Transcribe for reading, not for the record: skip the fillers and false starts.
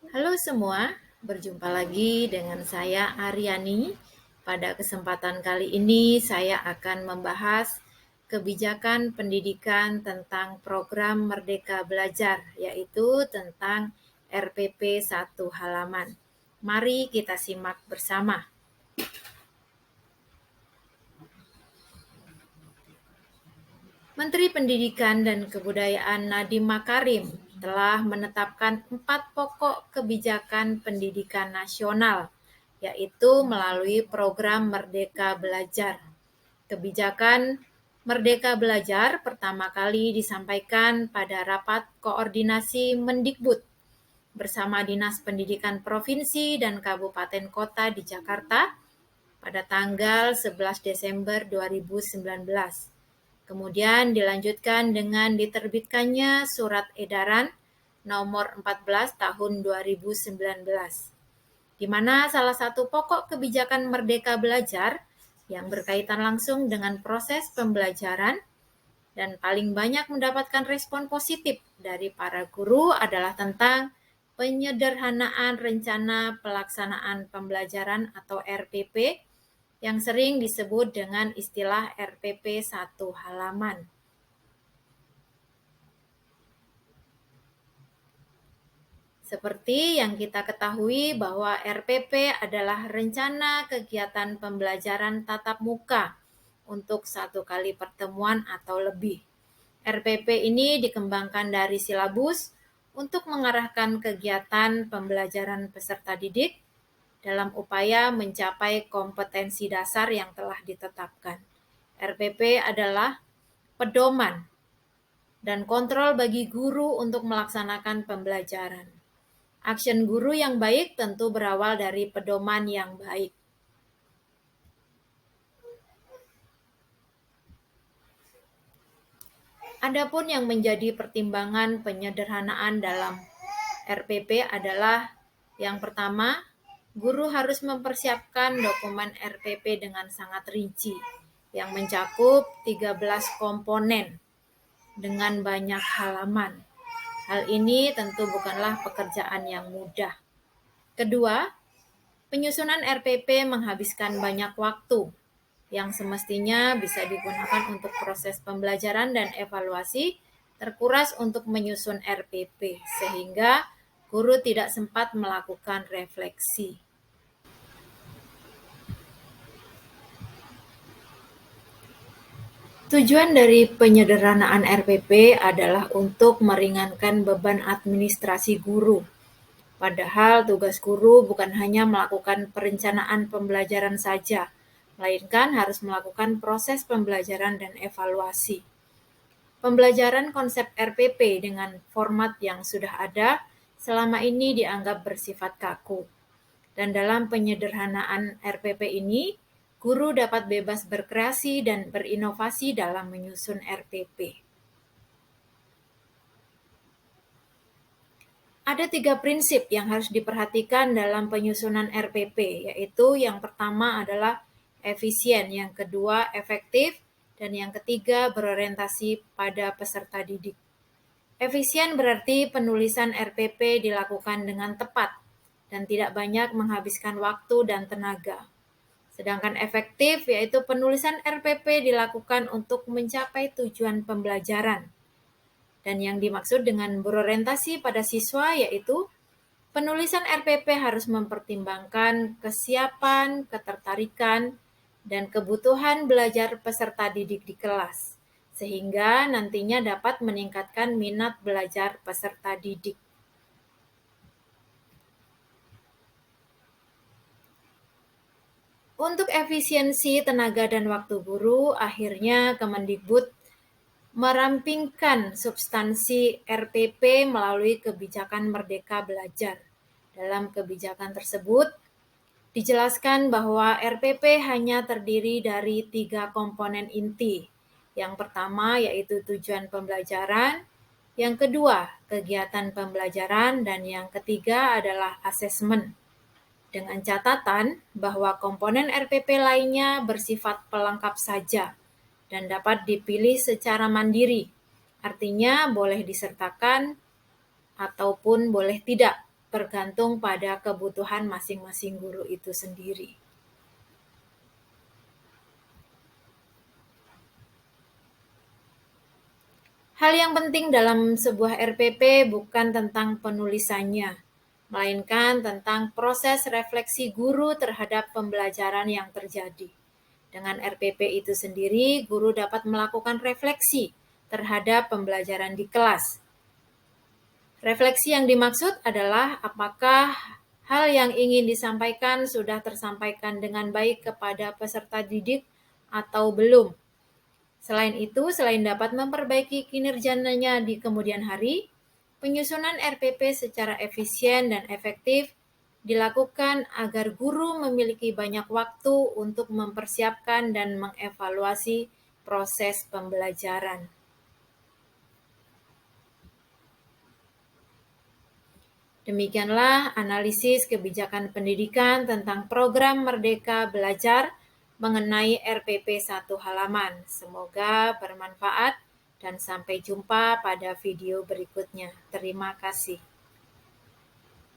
Halo semua, berjumpa lagi dengan saya Aryani. Pada kesempatan kali ini saya akan membahas kebijakan pendidikan tentang program Merdeka Belajar, yaitu tentang RPP 1 halaman. Mari kita simak bersama. Menteri Pendidikan dan Kebudayaan Nadiem Makarim telah menetapkan 4 pokok kebijakan pendidikan nasional, yaitu melalui program Merdeka Belajar. Kebijakan Merdeka Belajar pertama kali disampaikan pada rapat koordinasi Mendikbud bersama Dinas Pendidikan Provinsi dan Kabupaten Kota di Jakarta pada tanggal 11 Desember 2019. Kemudian dilanjutkan dengan diterbitkannya Surat Edaran nomor 14 tahun 2019, di mana salah satu pokok kebijakan Merdeka Belajar yang berkaitan langsung dengan proses pembelajaran dan paling banyak mendapatkan respon positif dari para guru adalah tentang penyederhanaan rencana pelaksanaan pembelajaran atau RPP yang sering disebut dengan istilah RPP 1 halaman. Seperti yang kita ketahui bahwa RPP adalah rencana kegiatan pembelajaran tatap muka untuk 1 kali pertemuan atau lebih. RPP ini dikembangkan dari silabus untuk mengarahkan kegiatan pembelajaran peserta didik dalam upaya mencapai kompetensi dasar yang telah ditetapkan. RPP adalah pedoman dan kontrol bagi guru untuk melaksanakan pembelajaran. Action guru yang baik tentu berawal dari pedoman yang baik. Adapun yang menjadi pertimbangan penyederhanaan dalam RPP adalah yang pertama, guru harus mempersiapkan dokumen RPP dengan sangat rinci yang mencakup 13 komponen dengan banyak halaman. Hal ini tentu bukanlah pekerjaan yang mudah. Kedua, penyusunan RPP menghabiskan banyak waktu yang semestinya bisa digunakan untuk proses pembelajaran dan evaluasi terkuras untuk menyusun RPP, sehingga guru tidak sempat melakukan refleksi. Tujuan dari penyederhanaan RPP adalah untuk meringankan beban administrasi guru. Padahal tugas guru bukan hanya melakukan perencanaan pembelajaran saja, melainkan harus melakukan proses pembelajaran dan evaluasi. Pembelajaran konsep RPP dengan format yang sudah ada selama ini dianggap bersifat kaku. Dan dalam penyederhanaan RPP ini, guru dapat bebas berkreasi dan berinovasi dalam menyusun RPP. Ada 3 prinsip yang harus diperhatikan dalam penyusunan RPP, yaitu yang pertama adalah efisien, yang kedua efektif, dan yang ketiga berorientasi pada peserta didik. Efisien berarti penulisan RPP dilakukan dengan tepat dan tidak banyak menghabiskan waktu dan tenaga. Sedangkan efektif yaitu penulisan RPP dilakukan untuk mencapai tujuan pembelajaran. Dan yang dimaksud dengan berorientasi pada siswa yaitu penulisan RPP harus mempertimbangkan kesiapan, ketertarikan, dan kebutuhan belajar peserta didik di kelas, sehingga nantinya dapat meningkatkan minat belajar peserta didik. Untuk efisiensi tenaga dan waktu guru, akhirnya Kemendikbud merampingkan substansi RPP melalui kebijakan Merdeka Belajar. Dalam kebijakan tersebut, dijelaskan bahwa RPP hanya terdiri dari 3 komponen inti. Yang pertama yaitu tujuan pembelajaran, yang kedua kegiatan pembelajaran, dan yang ketiga adalah asesmen. Dengan catatan bahwa komponen RPP lainnya bersifat pelengkap saja dan dapat dipilih secara mandiri, artinya boleh disertakan ataupun boleh tidak. bergantung pada kebutuhan masing-masing guru itu sendiri. Hal yang penting dalam sebuah RPP bukan tentang penulisannya, melainkan tentang proses refleksi guru terhadap pembelajaran yang terjadi. Dengan RPP itu sendiri, guru dapat melakukan refleksi terhadap pembelajaran di kelas. Refleksi yang dimaksud adalah apakah hal yang ingin disampaikan sudah tersampaikan dengan baik kepada peserta didik atau belum. Selain itu, selain dapat memperbaiki kinerjanya di kemudian hari, penyusunan RPP secara efisien dan efektif dilakukan agar guru memiliki banyak waktu untuk mempersiapkan dan mengevaluasi proses pembelajaran. Demikianlah analisis kebijakan pendidikan tentang program Merdeka Belajar mengenai RPP 1 halaman. Semoga bermanfaat dan sampai jumpa pada video berikutnya. Terima kasih.